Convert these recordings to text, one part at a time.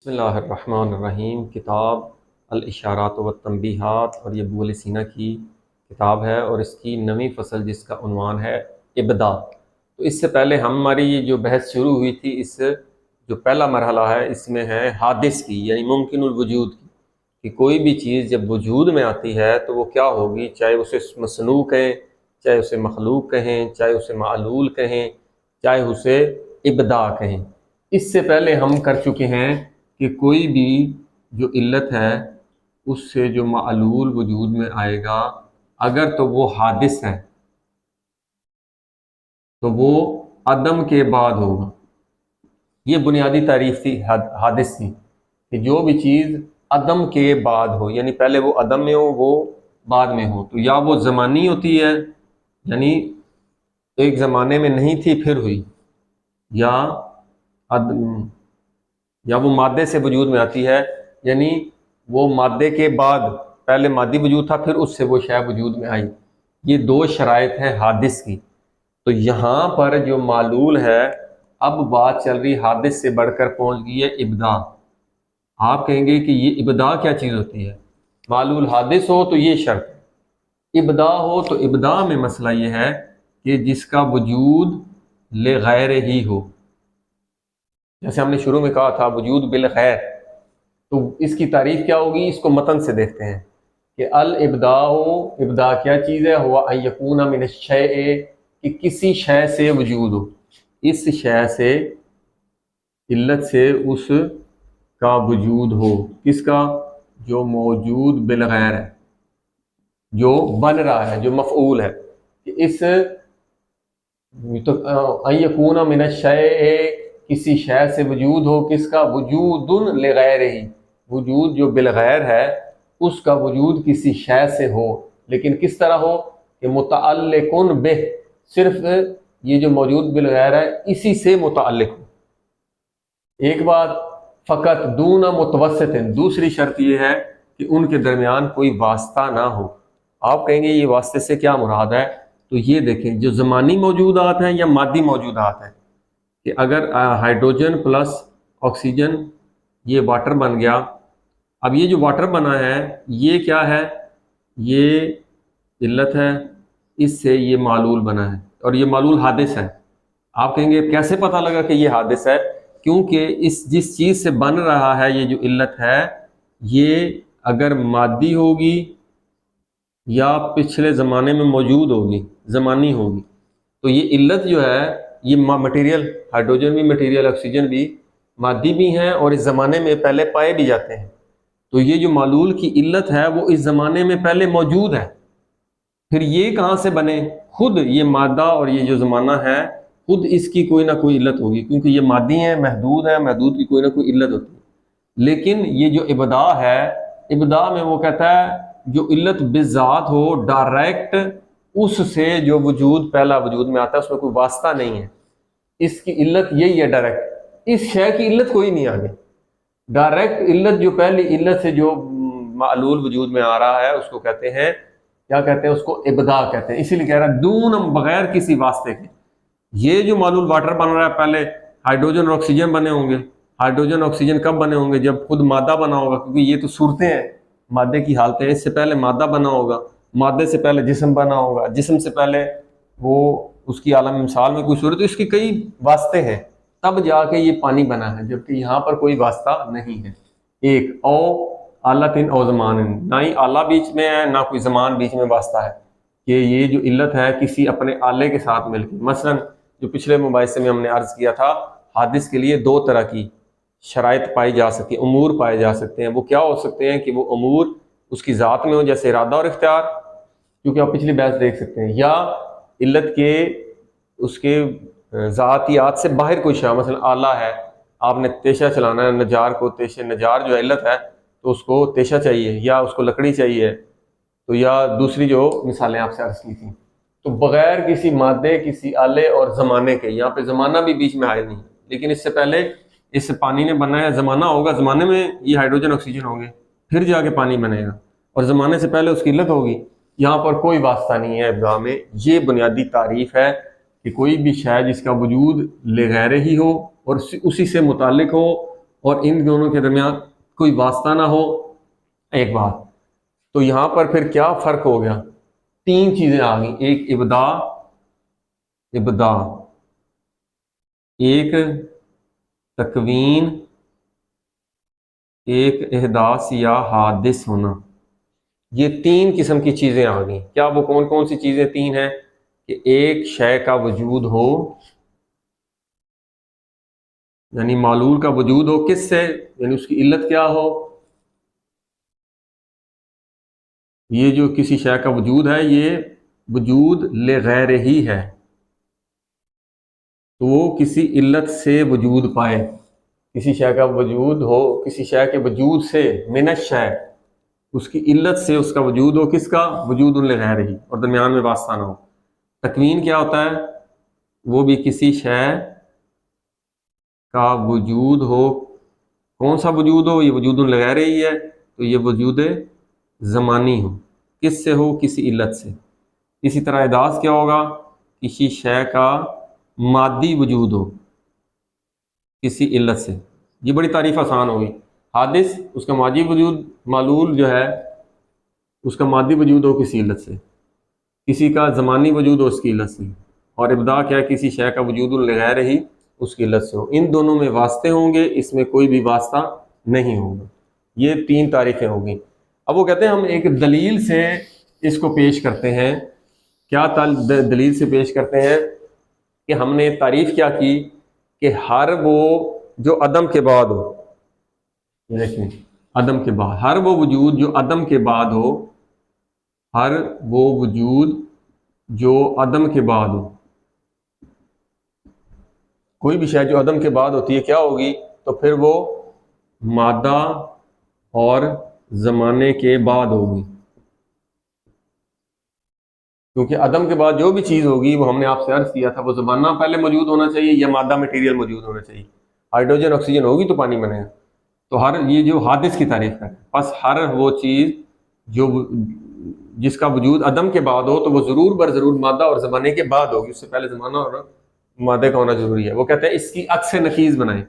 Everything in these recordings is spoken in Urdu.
بسم اللہ الرحمن الرحیم۔ کتاب الاشارات والتنبیہات، اور یہ ابو علی سینا کی کتاب ہے اور اس کی نویں فصل جس کا عنوان ہے ابدا۔ تو اس سے پہلے ہماری یہ جو بحث شروع ہوئی تھی، اس جو پہلا مرحلہ ہے اس میں ہے حادث کی، یعنی ممکن الوجود کی، کہ کوئی بھی چیز جب وجود میں آتی ہے تو وہ کیا ہوگی، چاہے اسے مصنوع کہیں، چاہے اسے مخلوق کہیں، چاہے اسے معلول کہیں، چاہے اسے ابدا کہیں۔ اس سے پہلے ہم کر چکے ہیں کہ کوئی بھی جو علت ہے اس سے جو معلول وجود میں آئے گا، اگر تو وہ حادث ہے تو وہ عدم کے بعد ہوگا۔ یہ بنیادی تعریف تھی حادث کی، کہ جو بھی چیز عدم کے بعد ہو، یعنی پہلے وہ عدم میں ہو، وہ بعد میں ہو، تو یا وہ زمانی ہوتی ہے، یعنی ایک زمانے میں نہیں تھی پھر ہوئی، یا وہ مادے سے وجود میں آتی ہے، یعنی وہ مادے کے بعد، پہلے مادی وجود تھا پھر اس سے وہ شے وجود میں آئی۔ یہ دو شرائط ہیں حادث کی۔ تو یہاں پر جو معلول ہے، اب بات چل رہی حادث سے بڑھ کر پہنچ گئی ہے ابدا۔ آپ کہیں گے کہ یہ ابدا کیا چیز ہوتی ہے؟ معلول حادث ہو تو یہ شرط، ابدا ہو تو ابدا میں مسئلہ یہ ہے کہ جس کا وجود لغیر ہی ہو، جیسے ہم نے شروع میں کہا تھا وجود بالغیر، تو اس کی تعریف کیا ہوگی؟ اس کو متن سے دیکھتے ہیں کہ الابداء، ابدا کیا چیز ہے؟ ہوا ان یکون من الشیء، کہ کسی شے سے وجود ہو، اس شے سے، علت سے اس کا وجود ہو، کس کا؟ جو موجود بالغیر ہے، جو بن رہا ہے، جو مفعول ہے، کہ اس تو ان یکون من الشیء، کسی شے سے وجود ہو، کس کا؟ وجود لغیر ہی، وجود جو بالغیر ہے اس کا وجود کسی شے سے ہو، لیکن کس طرح ہو؟ کہ متعلق بہ، صرف یہ جو موجود بالغیر ہے اسی سے متعلق ہو، ایک بات۔ فقط دون متوسط، دوسری شرط یہ ہے کہ ان کے درمیان کوئی واسطہ نہ ہو۔ آپ کہیں گے یہ واسطے سے کیا مراد ہے؟ تو یہ دیکھیں، جو زمانی موجودات ہیں یا مادی موجودات ہیں، کہ اگر ہائیڈروجن پلس آکسیجن یہ واٹر بن گیا، اب یہ جو واٹر بنا ہے یہ کیا ہے؟ یہ علت ہے، اس سے یہ معلول بنا ہے، اور یہ معلول حادث ہے۔ آپ کہیں گے کیسے پتہ لگا کہ یہ حادث ہے؟ کیونکہ جس چیز سے بن رہا ہے یہ جو علت ہے، یہ اگر مادی ہوگی یا پچھلے زمانے میں موجود ہوگی، زمانی ہوگی، تو یہ علت جو ہے یہ مٹیریل، ہائیڈروجن بھی مٹیریل، آکسیجن بھی مادی بھی ہیں اور اس زمانے میں پہلے پائے بھی جاتے ہیں۔ تو یہ جو معلول کی علت ہے وہ اس زمانے میں پہلے موجود ہے، پھر یہ کہاں سے بنے؟ خود یہ مادہ اور یہ جو زمانہ ہے، خود اس کی کوئی نہ کوئی علت ہوگی، کیونکہ یہ مادی ہیں، محدود ہے، محدود کی کوئی نہ کوئی علت ہوتی ہے۔ لیکن یہ جو ابدا ہے، ابدا میں وہ کہتا ہے جو علت بذات ہو، ڈائریکٹ اس سے جو وجود پہلا وجود میں آتا ہے، اس میں کوئی واسطہ نہیں ہے، اس کی علت یہی ہے ڈائریکٹ، اس شے کی علت کوئی نہیں آگے، ڈائریکٹ علت جو پہلی علت سے جو معلول وجود میں آ رہا ہے اس کو کہتے ہیں، کیا کہتے ہیں؟ اس کو ابدا کہتے ہیں۔ اسی لیے کہہ رہا ہے دون، بغیر کسی واسطے کے۔ یہ جو معلول واٹر بن رہا ہے، پہلے ہائیڈروجن اور آکسیجن بنے ہوں گے۔ ہائیڈروجن اور کب بنے ہوں گے؟ جب خود مادہ بنا ہوگا، کیونکہ یہ تو صورتیں ہیں، مادے کی حالتیں ہیں۔ اس سے پہلے مادہ بنا ہوگا، مادے سے پہلے جسم بنا ہوگا، جسم سے پہلے وہ اس کی عالم مثال میں کوئی صورت، اس کی کئی واسطے ہیں، تب جا کے یہ پانی بنا ہے، جبکہ یہاں پر کوئی واسطہ نہیں ہے۔ ایک او آلتن او زمان، نہ ہی آلہ بیچ میں ہے نہ کوئی زمان بیچ میں واسطہ ہے، کہ یہ جو علت ہے کسی اپنے آلے کے ساتھ مل کے۔ مثلا جو پچھلے مباحثے میں ہم نے عرض کیا تھا، حادث کے لیے دو طرح کی شرائط پائی جا سکتی ہیں، امور پائے جا سکتے ہیں۔ وہ کیا ہو سکتے ہیں؟ کہ وہ امور اس کی ذات میں ہو، جیسے ارادہ اور اختیار، کیونکہ آپ پچھلی بحث دیکھ سکتے ہیں، یا علت کے اس کے ذاتیات سے باہر کوئی شے، مثلا آلہ ہے، آپ نے تیشہ چلانا ہے، نجار کو تیشہ، نجار جو علت ہے تو اس کو تیشہ چاہیے یا اس کو لکڑی چاہیے، تو یا دوسری جو مثالیں آپ سے عرض کی تھیں، تو بغیر کسی مادے، کسی آلے اور زمانے کے، یہاں پہ زمانہ بھی بیچ میں حائل نہیں، لیکن اس سے پہلے اس سے پانی نے بننا ہے، زمانہ ہوگا، زمانے میں یہ ہائیڈروجن آکسیجن ہوں گے، پھر جا کے پانی بنے گا، اور زمانے سے پہلے اس کی علت ہوگی۔ یہاں پر کوئی واسطہ نہیں ہے ابداع میں۔ یہ بنیادی تعریف ہے کہ کوئی بھی شے جس کا وجود لغیر ہی ہو اور اسی سے متعلق ہو، اور ان دونوں کے درمیان کوئی واسطہ نہ ہو، ایک بات. تو یہاں پر پھر کیا فرق ہو گیا؟ تین چیزیں آ گئیں، ایک ابدا، ایک تکوین، ایک احداث یا حادث ہونا. یہ تین قسم کی چیزیں آ گئیں. کیا وہ کون کون سی چیزیں تین ہیں؟ کہ ایک شے کا وجود ہو، یعنی معلول کا وجود ہو، کس سے؟ یعنی اس کی علت کیا ہو. یہ جو کسی شے کا وجود ہے، یہ وجود لغیر ہی ہے، تو وہ کسی علت سے وجود پائے. کسی شے کا وجود ہو، کسی شے کے وجود سے، من الشے، اس کی علت سے اس کا وجود ہو. کس کا وجود؟ لغیر ہی، اور درمیان میں واسطہ نہ ہو. تکوین کیا ہوتا ہے؟ وہ بھی کسی شے کا وجود ہو. کون سا وجود ہو؟ یہ وجود لغیر ہی ہے، تو یہ وجود زمانی ہو. کس سے ہو؟ کسی علت سے. اسی طرح احداث کیا ہوگا؟ کسی شے کا مادی وجود ہو کسی علت سے. یہ بڑی تعریف آسان ہوگی. حادث، اس کا مادی وجود، معلول جو ہے اس کا مادی وجود ہو کسی علت سے. کسی کا زمانی وجود ہو اس کی علت سے. اور ابدا کیا ہے؟ کسی شے کا وجود لغیر ہی اس کی علت سے ہو. ان دونوں میں واسطے ہوں گے، اس میں کوئی بھی واسطہ نہیں ہوگا. یہ تین تعریفیں ہوں گی. اب وہ کہتے ہیں ہم ایک دلیل سے اس کو پیش کرتے ہیں. کیا دلیل سے پیش کرتے ہیں؟ کہ ہم نے تعریف کیا کی کہ ہر وہ جو عدم کے بعد ہو، یہ دیکھیں عدم کے بعد، ہر وہ وجود جو عدم کے بعد ہو، ہر وہ وجود جو عدم کے بعد ہو، کوئی بھی شے جو عدم کے بعد ہوتی ہے کیا ہوگی؟ تو پھر وہ مادہ اور زمانے کے بعد ہوگی. کیونکہ عدم کے بعد جو بھی چیز ہوگی، وہ ہم نے آپ سے عرض کیا تھا، وہ زمانہ پہلے موجود ہونا چاہیے یا مادہ مٹیریل موجود ہونا چاہیے. ہائیڈروجن آکسیجن ہوگی تو پانی بنے گا. تو ہر یہ جو حادث کی تعریف ہے، بس ہر وہ چیز جو جس کا وجود عدم کے بعد ہو، تو وہ ضرور بر ضرور مادہ اور زمانے کے بعد ہوگی. اس سے پہلے زمانہ اور مادے کا ہونا ضروری ہے. وہ کہتے ہیں اس کی عکس نقیض بنائیں.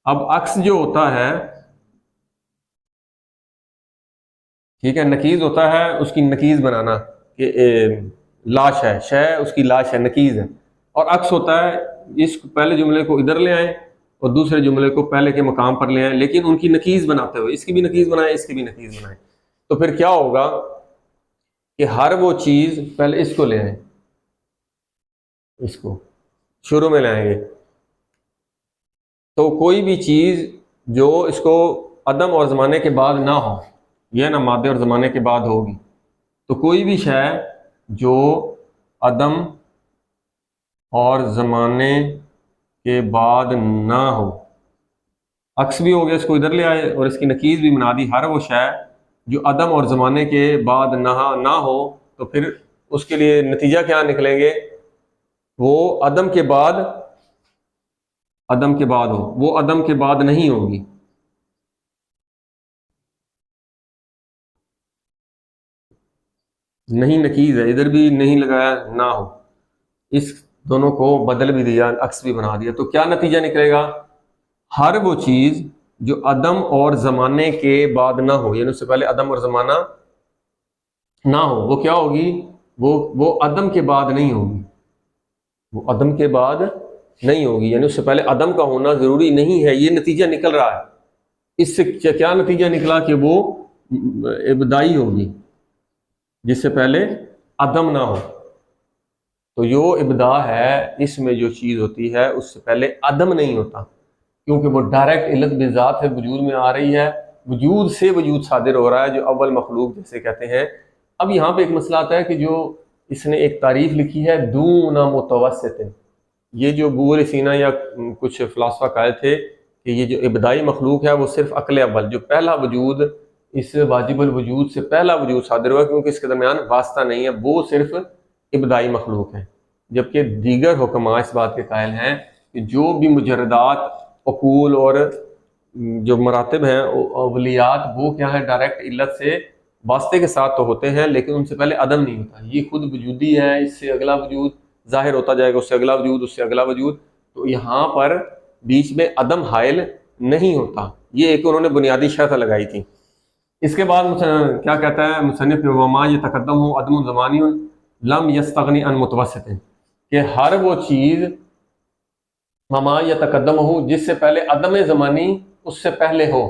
اب عکس جو ہوتا ہے، ٹھیک ہے، نقیض ہوتا ہے اس کی نقیض بنانا، کہ لاش ہے، شے اس کی لاش ہے، نقیض ہے. اور عکس ہوتا ہے اس پہلے جملے کو ادھر لے آئیں اور دوسرے جملے کو پہلے کے مقام پر لے آئیں، لیکن ان کی نقیض بناتے ہوئے، اس کی بھی نقیض بنائیں، اس کی بھی نقیض بنائیں. تو پھر کیا ہوگا کہ ہر وہ چیز، پہلے اس کو لے آئیں، اس کو شروع میں لے آئیں گے، تو کوئی بھی چیز جو اس کو عدم اور زمانے کے بعد نہ ہو، یہ نہ مادے اور زمانے کے بعد ہوگی. تو کوئی بھی شے جو عدم اور زمانے کے بعد نہ ہو، عکس بھی ہو گیا، اس کو ادھر لے آئے اور اس کی نقیض بھی بنا دی. ہر وہ شے جو عدم اور زمانے کے بعد نہ ہو، تو پھر اس کے لیے نتیجہ کیا نکلیں گے؟ وہ عدم کے بعد ہو، وہ عدم کے بعد نہیں ہوگی. نہیں نقیض ہے، ادھر بھی نہیں لگایا نہ ہو، اس دونوں کو بدل بھی دیا، عکس بھی بنا دیا. تو کیا نتیجہ نکلے گا؟ ہر وہ چیز جو عدم اور زمانے کے بعد نہ ہو، یعنی اس سے پہلے عدم اور زمانہ نہ ہو، وہ کیا ہوگی؟ وہ عدم کے بعد نہیں ہوگی. وہ عدم کے بعد نہیں ہوگی، یعنی اس سے پہلے عدم کا ہونا ضروری نہیں ہے. یہ نتیجہ نکل رہا ہے. اس سے کیا نتیجہ نکلا؟ کہ وہ ابتدائی ہوگی جس سے پہلے عدم نہ ہو. تو جو ابدا ہے، اس میں جو چیز ہوتی ہے اس سے پہلے عدم نہیں ہوتا، کیونکہ وہ ڈائریکٹ علت بذات ہے، وجود میں آ رہی ہے، وجود سے وجود صادر ہو رہا ہے، جو اول مخلوق جیسے کہتے ہیں. اب یہاں پہ ایک مسئلہ آتا ہے کہ جو اس نے ایک تعریف لکھی ہے دون متوسط. یہ جو ابو سینا یا کچھ فلاسفہ قائل تھے کہ یہ جو ابتدائی مخلوق ہے وہ صرف عقل اول، جو پہلا وجود اس واجب الوجود سے پہلا وجود صادر ہوا، کیونکہ اس کے درمیان واسطہ نہیں ہے، وہ صرف ابتدائی مخلوق ہے. جبکہ دیگر حکماء اس بات کے قائل ہیں کہ جو بھی مجردات، عقول اور جو مراتب ہیں اولیات، وہ کیا ہے؟ ڈائریکٹ علت سے واسطے کے ساتھ تو ہوتے ہیں، لیکن ان سے پہلے عدم نہیں ہوتا. یہ خود وجودی ہے، اس سے اگلا وجود ظاہر ہوتا جائے گا، اس سے اگلا وجود، اس سے اگلا وجود. تو یہاں پر بیچ میں عدم حائل نہیں ہوتا۔ یہ ایک انہوں نے بنیادی شرط لگائی تھی۔ اس کے بعد کیا کہتا ہے مصنف، وما یتقدم ہو عدم زمانی لم یستغنی عن متوسط، کہ ہر وہ چیز وما یتقدم ہو جس سے پہلے عدم زمانی اس سے پہلے ہو،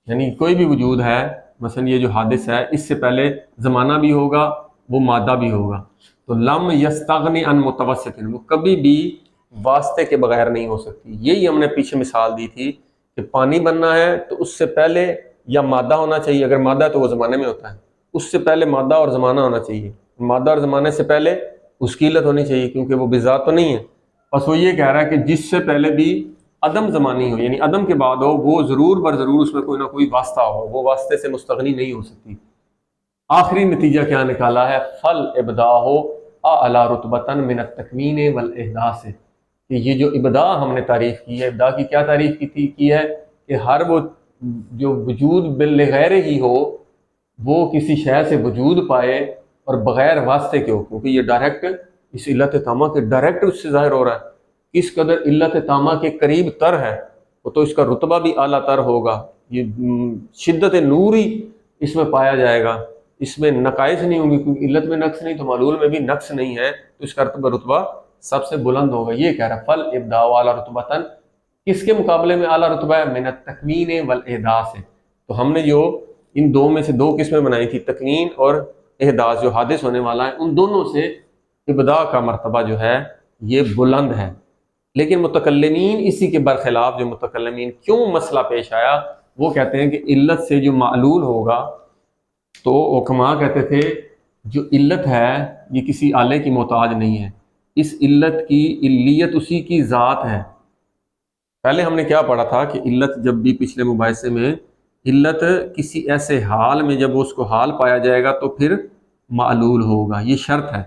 یعنی کوئی بھی وجود ہے، مثلا یہ جو حادث ہے اس سے پہلے زمانہ بھی ہوگا، وہ مادہ بھی ہوگا، تو لم یستغنی عن متوسط، وہ کبھی بھی واسطے کے بغیر نہیں ہو سکتی۔ یہی ہم نے پیچھے مثال دی تھی کہ پانی بننا ہے تو اس سے پہلے یا مادہ ہونا چاہیے، اگر مادہ ہے تو وہ زمانے میں ہوتا ہے، اس سے پہلے مادہ اور زمانہ ہونا چاہیے، مادہ اور زمانے سے پہلے اس کی علت ہونی چاہیے، کیونکہ وہ بذات تو نہیں ہے۔ بس وہ یہ کہہ رہا ہے کہ جس سے پہلے بھی عدم زمانی ہو، یعنی عدم کے بعد ہو، وہ ضرور بر ضرور اس میں کوئی نہ کوئی واسطہ ہو، وہ واسطے سے مستغنی نہیں ہو سکتی۔ آخری نتیجہ کیا نکالا ہے؟ فل ابدا ہو اعلی رتبتاً من التکوین والاحداث، کہ یہ جو ابدا ہم نے تعریف کی ہے، ابدا کی کیا تعریف کی ہے کہ ہر وہ جو وجود بالغیر ہی ہو وہ کسی شے سے وجود پائے اور بغیر واسطے کے ہو، کیونکہ یہ ڈائریکٹ اس علت تامہ کے ڈائریکٹ اس سے ظاہر ہو رہا ہے، کس قدر علت تامہ کے قریب تر ہے وہ تو اس کا رتبہ بھی اعلیٰ تر ہوگا، یہ شدت نور ہی اس میں پایا جائے گا، اس میں نقائص نہیں ہوں گی، کیونکہ علت میں نقص نہیں تو معلول میں بھی نقص نہیں ہے، تو اس کا رتبہ سب سے بلند ہوگا۔ یہ کہہ رہا فل ابداء اعلیٰ رتبتاً، کس کے مقابلے میں اعلیٰ رتبہ ہے؟ من التکوین والاحداث ہے۔ تو ہم نے جو ان دو میں سے دو قسمیں بنائی تھی، تکوین اور احداث، جو حادث ہونے والا ہے، ان دونوں سے ابداع کا مرتبہ جو ہے یہ بلند ہے۔ لیکن متکلمین اسی کے برخلاف، جو متکلمین کیوں مسئلہ پیش آیا، وہ کہتے ہیں کہ علت سے جو معلول ہوگا، تو حکماء کہتے تھے جو علت ہے یہ کسی آلے کی محتاج نہیں ہے، اس علت کی علیت اسی کی ذات ہے۔ پہلے ہم نے کیا پڑھا تھا کہ علت جب بھی پچھلے مباحثے میں، علت کسی ایسے حال میں جب اس کو حال پایا جائے گا تو پھر معلول ہوگا، یہ شرط ہے۔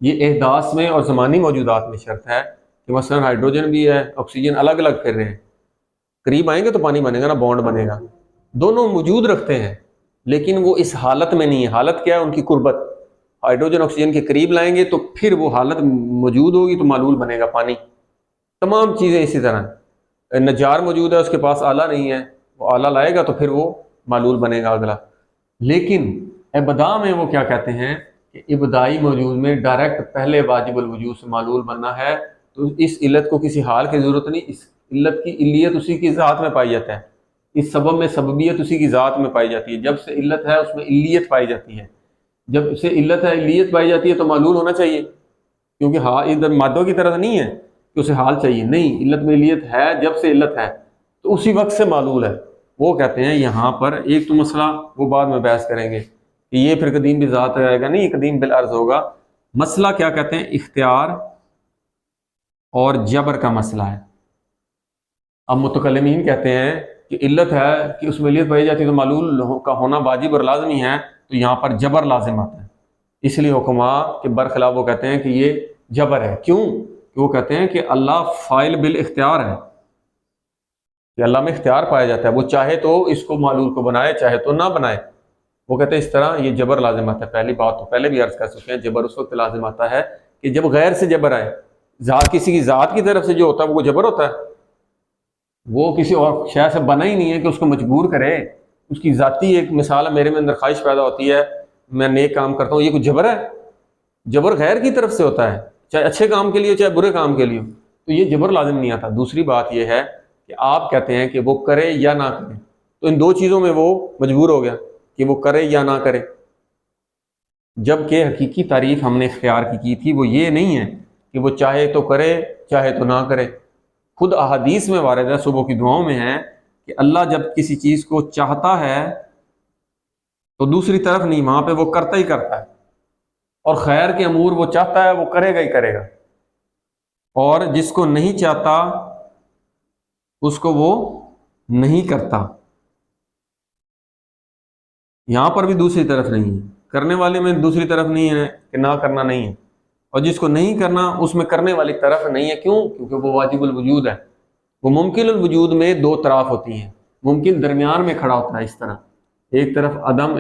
یہ احداث میں اور زمانی موجودات میں شرط ہے کہ مثلا ہائیڈروجن بھی ہے، آکسیجن الگ الگ پھر رہے ہیں، قریب آئیں گے تو پانی بنے گا نا، بانڈ بنے گا، دونوں وجود رکھتے ہیں لیکن وہ اس حالت میں نہیں ہے۔ حالت کیا ہے؟ ان کی قربت، ہائیڈروجن آکسیجن کے قریب لائیں گے تو پھر وہ حالت موجود ہوگی تو معلول بنے گا پانی۔ تمام چیزیں اسی طرح، نجار موجود ہے، اس کے پاس آلہ نہیں ہے، وہ آلہ لائے گا تو پھر وہ معلول بنے گا اگلا۔ لیکن ابدا میں وہ کیا کہتے ہیں کہ ابتدائی موجود میں ڈائریکٹ پہلے واجب الوجود سے معلول بننا ہے، تو اس علت کو کسی حال کی ضرورت نہیں، اس علت کی علیت اسی کی ذات میں پائی جاتا ہے، اس سبب میں سببیت اسی کی ذات میں پائی جاتی ہے۔ جب سے علت ہے اس میں علیت پائی جاتی ہے، جب سے علت ہے علیت پائی جاتی ہے تو معلول ہونا چاہیے، کیونکہ ہاں ادھر مادوں کی طرح نہیں ہے کہ اسے حال چاہیے، نہیں، علت میں علیت ہے، جب سے علت ہے تو اسی وقت سے معلول ہے۔ وہ کہتے ہیں یہاں پر ایک تو مسئلہ وہ بعد میں بحث کریں گے کہ یہ پھر قدیم بذات رہے گا، نہیں، یہ قدیم بالعرض ہوگا۔ مسئلہ کیا کہتے ہیں؟ اختیار اور جبر کا مسئلہ ہے۔ اب متکلمین کہتے ہیں کہ علت ہے کہ اس میں علیت پائی جاتی ہے تو معلول کا ہونا واجب اور لازمی ہے، تو یہاں پر جبر لازم آتا ہے، اس لیے حکماء کے برخلاف وہ کہتے ہیں کہ یہ جبر ہے۔ کیوں؟ کہ وہ کہتے ہیں کہ اللہ فاعل بالاختیار ہے، کہ اللہ میں اختیار پایا جاتا ہے، وہ چاہے تو اس کو معلول کو بنائے، چاہے تو نہ بنائے۔ وہ کہتے ہیں اس طرح یہ جبر لازم آتا ہے۔ پہلی بات تو پہلے بھی عرض کر چکے ہیں، جبر اس وقت لازم آتا ہے کہ جب غیر سے جبر آئے، ذات کسی کی ذات کی طرف سے جو ہوتا ہے وہ جبر ہوتا ہے، وہ کسی اور شے سے بنا ہی نہیں ہے کہ اس کو مجبور کرے، اس کی ذاتی ایک مثال ہے، میرے میں اندر خواہش پیدا ہوتی ہے، میں نیک کام کرتا ہوں، یہ کوئی جبر ہے؟ جبر غیر کی طرف سے ہوتا ہے، چاہے اچھے کام کے لیے چاہے برے کام کے لیے، تو یہ جبر لازم نہیں آتا۔ دوسری بات یہ ہے کہ آپ کہتے ہیں کہ وہ کرے یا نہ کرے، تو ان دو چیزوں میں وہ مجبور ہو گیا کہ وہ کرے یا نہ کرے، جبکہ حقیقی تعریف ہم نے اختیار کی تھی وہ یہ نہیں ہے کہ وہ چاہے تو کرے چاہے تو نہ کرے۔ خود احادیث میں وارد ہے، صبح کی دعاؤں میں ہے کہ اللہ جب کسی چیز کو چاہتا ہے تو دوسری طرف نہیں، وہاں پہ وہ کرتا ہی کرتا ہے، اور خیر کے امور وہ چاہتا ہے وہ کرے گا ہی کرے گا، اور جس کو نہیں چاہتا اس کو وہ نہیں کرتا۔ یہاں پر بھی دوسری طرف نہیں ہے، کرنے والے میں دوسری طرف نہیں ہے کہ نہ کرنا نہیں ہے، اور جس کو نہیں کرنا اس میں کرنے والی طرف نہیں ہے۔ کیوں؟ کیونکہ وہ واجب الوجود ہے۔ وہ ممکن الوجود میں دو طرف ہوتی ہیں، ممکن درمیان میں کھڑا ہوتا ہے، اس طرح ایک طرف عدم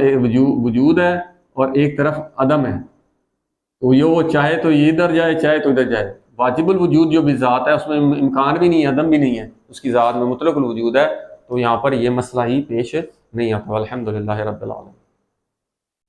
وجود ہے اور ایک طرف عدم ہے، تو یہ وہ چاہے تو یہ ادھر جائے چاہے تو ادھر جائے۔ واجب الوجود جو بھی ذات ہے اس میں امکان بھی نہیں ہے، عدم بھی نہیں ہے، اس کی ذات میں مطلق الوجود ہے، تو یہاں پر یہ مسئلہ ہی پیش نہیں آتا۔ الحمدللہ رب العالمین۔